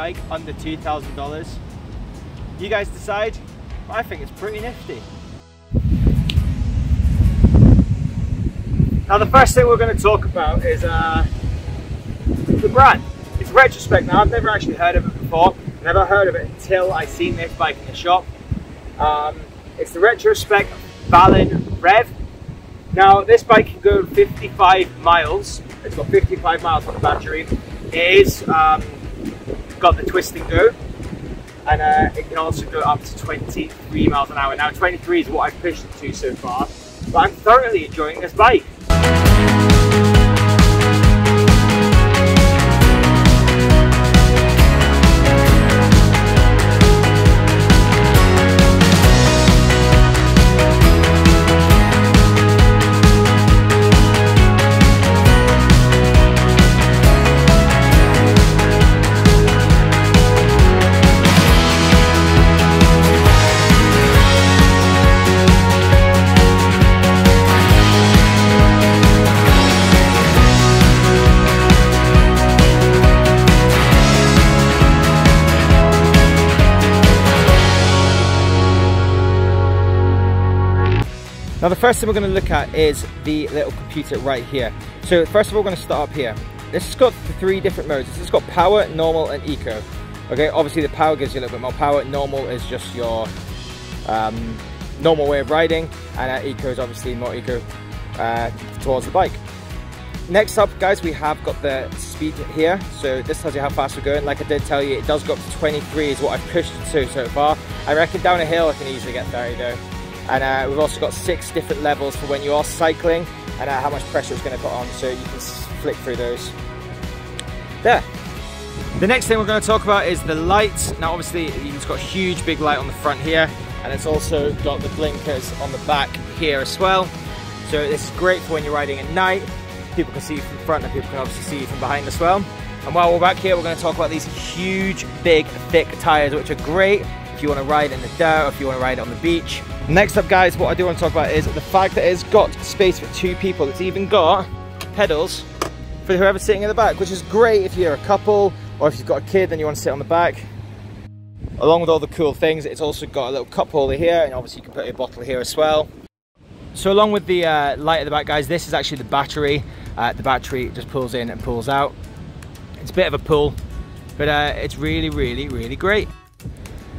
bike under $2,000. You guys decide. I think it's pretty nifty. Now the first thing we're going to talk about is the brand. It's RetroSpec. Now I've never actually heard of it before. Never heard of it until I seen this bike in the shop. It's the RetroSpec Valen Rev. Now this bike can go 55 miles. It's got 55 miles on the battery. It is got the twist and go, and it can also go up to 23 miles an hour. Now 23 is what I've pushed it to so far, but I'm thoroughly enjoying this bike. Now the first thing we're going to look at is the little computer right here. So first of all, we're going to start up here. This has got 3 different modes. This has got power, normal and eco. Okay, obviously the power gives you a little bit more power. Normal is just your normal way of riding, and eco is obviously more eco towards the bike. Next up, guys, we have got the speed here. So this tells you how fast we're going. Like I did tell you, it does go up to 23 is what I've pushed it to so far. I reckon down a hill I can easily get 30 though. And we've also got 6 different levels for when you are cycling, and how much pressure it's going to put on, so you can flick through those. There. The next thing we're going to talk about is the lights. Now obviously it's got a huge big light on the front here, and it's also got the blinkers on the back here as well. So this is great for when you're riding at night. People can see you from the front, and people can obviously see you from behind as well. And while we're back here, we're going to talk about these huge, big, thick tires, which are great if you want to ride in the dirt or if you want to ride on the beach. Next up, guys, what I do want to talk about is the fact that it's got space for 2 people. It's even got pedals for whoever's sitting in the back, which is great if you're a couple or if you've got a kid and you want to sit on the back. Along with all the cool things, it's also got a little cup holder here, and obviously you can put your bottle here as well. So along with the light at the back, guys, this is actually the battery. The battery just pulls in and pulls out. It's a bit of a pull, but it's really, really, really great.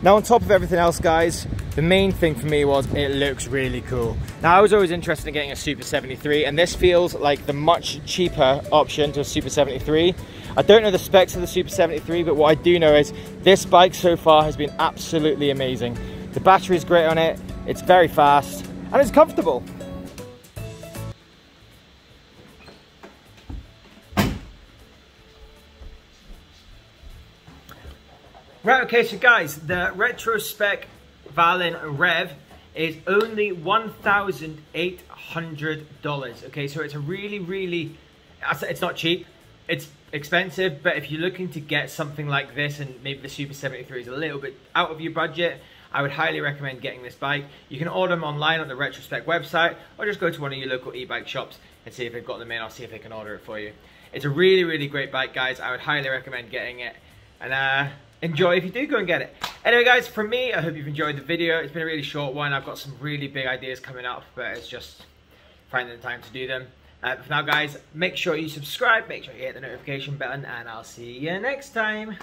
Now on top of everything else, guys, the main thing for me was it looks really cool. Now I was always interested in getting a Super 73, and this feels like the much cheaper option to a Super 73. I don't know the specs of the Super 73, but what I do know is this bike so far has been absolutely amazing. The battery is great on it, it's very fast, and it's comfortable. Right, okay, so guys, the RetroSpec Valen Rev is only $1,800. Okay, so it's a really, it's not cheap, it's expensive, but if you're looking to get something like this, and maybe the Super 73 is a little bit out of your budget, I would highly recommend getting this bike. You can order them online on the RetroSpec website, or just go to one of your local e-bike shops and see if they've got them in, or see if they can order it for you. It's a really great bike, guys. I would highly recommend getting it, and enjoy if you do go and get it. Anyway, guys, from me, I hope you've enjoyed the video. It's been a really short one. I've got some really big ideas coming up, but it's just finding the time to do them. For now, guys, make sure you subscribe, make sure you hit the notification button, and I'll see you next time.